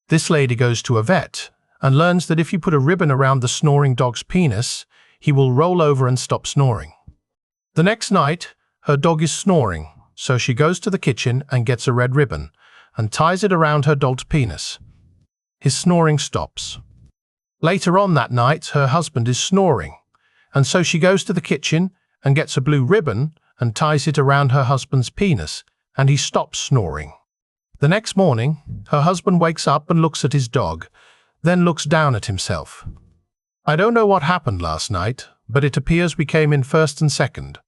This lady goes to a vet and learns that if you put a ribbon around the snoring dog's penis, he will roll over and stop snoring. The next night, her dog is snoring, so she goes to the kitchen and gets a red ribbon and ties it around her dog's penis. His snoring stops. Later on that night, her husband is snoring, and so she goes to the kitchen and gets a blue ribbon and ties it around her husband's penis, and he stops snoring. The next morning, her husband wakes up and looks at his dog, then looks down at himself. I don't know what happened last night, but it appears we came in first and second.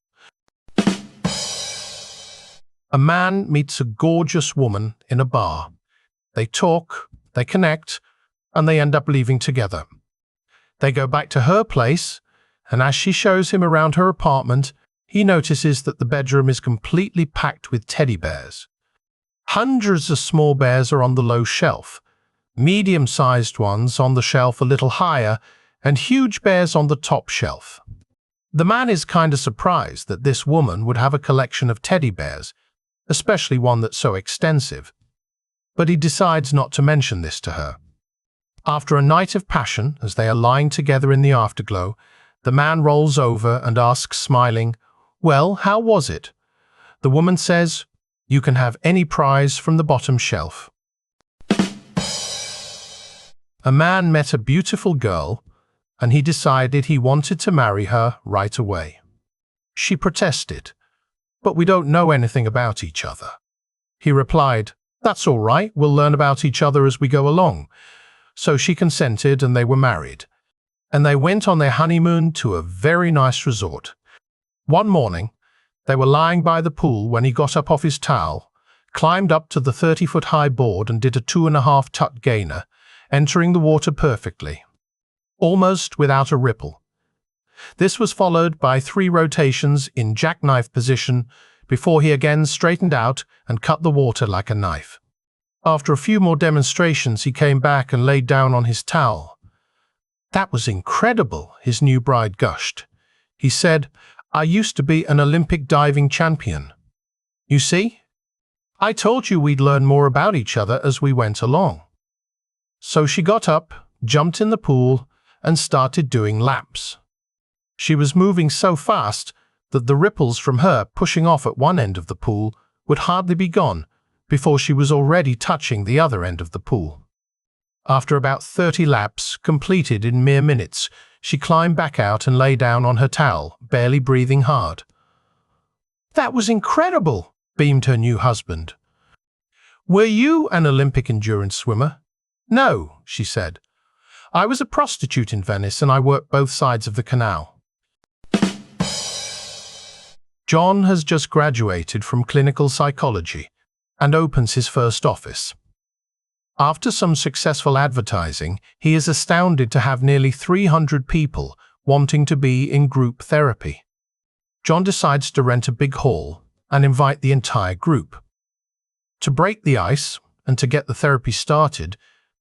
A man meets a gorgeous woman in a bar. They talk, they connect, and they end up leaving together. They go back to her place, and as she shows him around her apartment, he notices that the bedroom is completely packed with teddy bears. Hundreds of small bears are on the low shelf, medium-sized ones on the shelf a little higher, and huge bears on the top shelf. The man is kind of surprised that this woman would have a collection of teddy bears, especially one that's so extensive, but he decides not to mention this to her. After a night of passion, as they are lying together in the afterglow, the man rolls over and asks, smiling, "Well, how was it?" The woman says, "You can have any prize from the bottom shelf." A man met a beautiful girl, and he decided he wanted to marry her right away. She protested, "But we don't know anything about each other." He replied, "That's all right, we'll learn about each other as we go along." So she consented and they were married. And they went on their honeymoon to a very nice resort. One morning, they were lying by the pool when he got up off his towel, climbed up to the 30-foot-high board and did a 2.5 tuck gainer, entering the water perfectly, almost without a ripple. This was followed by 3 rotations in jackknife position before he again straightened out and cut the water like a knife. After a few more demonstrations, he came back and laid down on his towel. "That was incredible," his new bride gushed. He said, "I used to be an Olympic diving champion. You see? I told you we'd learn more about each other as we went along." So she got up, jumped in the pool, and started doing laps. She was moving so fast that the ripples from her pushing off at one end of the pool would hardly be gone before she was already touching the other end of the pool. After about 30 laps, completed in mere minutes, she climbed back out and lay down on her towel, barely breathing hard. "That was incredible," beamed her new husband. "Were you an Olympic endurance swimmer?" "No," she said. "I was a prostitute in Venice and I worked both sides of the canal." John has just graduated from clinical psychology and opens his first office. After some successful advertising, he is astounded to have nearly 300 people wanting to be in group therapy. John decides to rent a big hall and invite the entire group. To break the ice and to get the therapy started,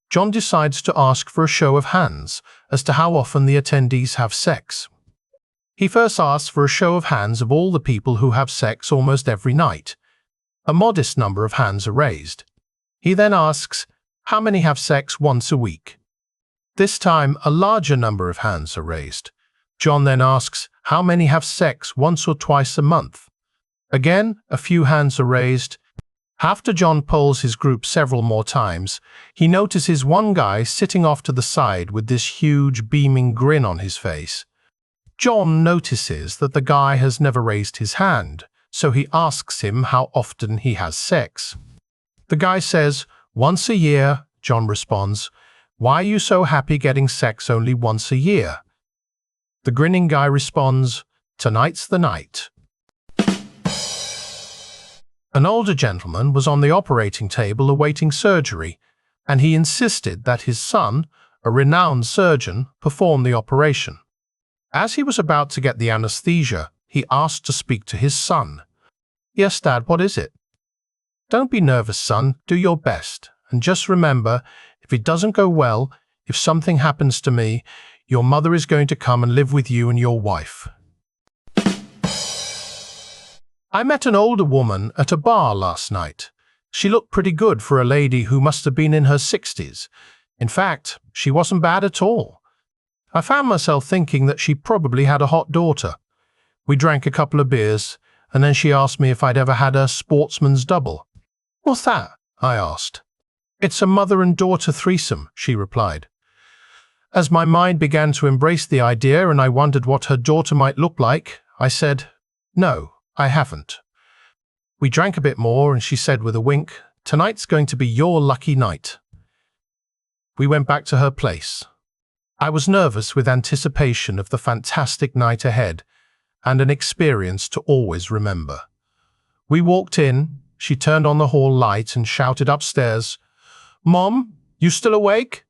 John decides to ask for a show of hands as to how often the attendees have sex. He first asks for a show of hands of all the people who have sex almost every night. A modest number of hands are raised. He then asks, how many have sex once a week? This time, a larger number of hands are raised. John then asks, how many have sex once or twice a month? Again, a few hands are raised. After John polls his group several more times, he notices one guy sitting off to the side with this huge beaming grin on his face. John notices that the guy has never raised his hand, so he asks him how often he has sex. The guy says, "Once a year," John responds. "Why are you so happy getting sex only once a year?" The grinning guy responds, "Tonight's the night." An older gentleman was on the operating table awaiting surgery, and he insisted that his son, a renowned surgeon, perform the operation. As he was about to get the anesthesia, he asked to speak to his son. "Yes, Dad, what is it?" "Don't be nervous, son. Do your best. And just remember, if it doesn't go well, if something happens to me, your mother is going to come and live with you and your wife." I met an older woman at a bar last night. She looked pretty good for a lady who must have been in her 60s. In fact, she wasn't bad at all. I found myself thinking that she probably had a hot daughter. We drank a couple of beers, and then she asked me if I'd ever had a sportsman's double. "What's that?" I asked. "It's a mother and daughter threesome," she replied. As my mind began to embrace the idea and I wondered what her daughter might look like, I said, "No, I haven't." We drank a bit more and she said with a wink, "Tonight's going to be your lucky night." We went back to her place. I was nervous with anticipation of the fantastic night ahead and an experience to always remember. We walked in, she turned on the hall light and shouted upstairs, "Mom, you still awake?"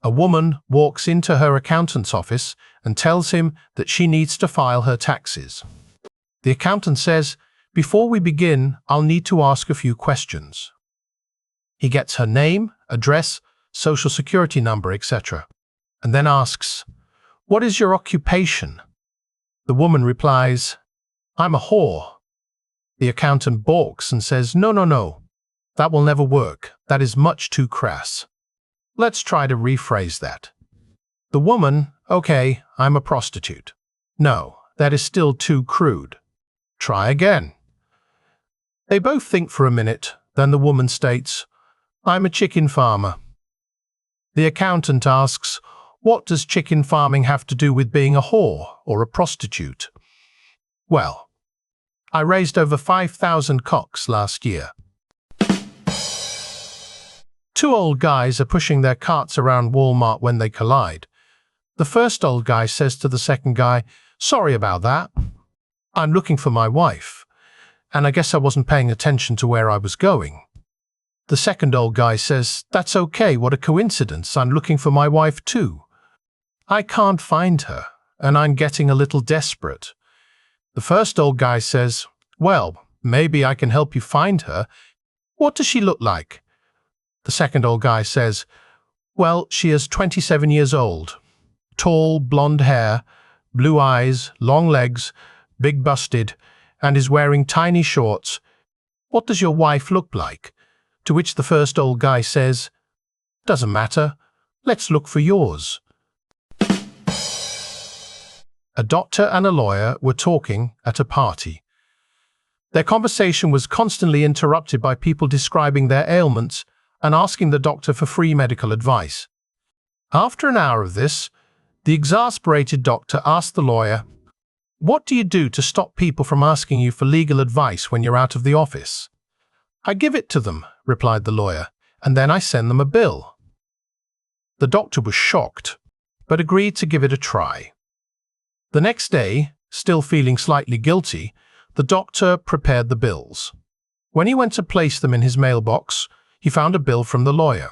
A woman walks into her accountant's office and tells him that she needs to file her taxes. The accountant says, "Before we begin, I'll need to ask a few questions." He gets her name, address, social security number, etc., and then asks, "What is your occupation?" The woman replies, "I'm a whore." The accountant balks and says, No, that will never work. That is much too crass. Let's try to rephrase that." The woman, "Okay, I'm a prostitute." "No, that is still too crude. Try again." They both think for a minute, then the woman states, "I'm a chicken farmer." The accountant asks, "What does chicken farming have to do with being a whore or a prostitute?" "Well, I raised over 5,000 cocks last year." Two old guys are pushing their carts around Walmart when they collide. The first old guy says to the second guy, "Sorry about that. I'm looking for my wife, and I guess I wasn't paying attention to where I was going." The second old guy says, "That's okay, what a coincidence, I'm looking for my wife too. I can't find her, and I'm getting a little desperate." The first old guy says, "Well, maybe I can help you find her. What does she look like?" The second old guy says, "Well, she is 27 years old. Tall, blonde hair, blue eyes, long legs, big busted, and is wearing tiny shorts. What does your wife look like?" To which the first old guy says, "Doesn't matter. Let's look for yours." A doctor and a lawyer were talking at a party. Their conversation was constantly interrupted by people describing their ailments and asking the doctor for free medical advice. After an hour of this, the exasperated doctor asked the lawyer, "What do you do to stop people from asking you for legal advice when you're out of the office?" "I give it to them," replied the lawyer, "and then I send them a bill." The doctor was shocked, but agreed to give it a try. The next day, still feeling slightly guilty, the doctor prepared the bills. When he went to place them in his mailbox, he found a bill from the lawyer.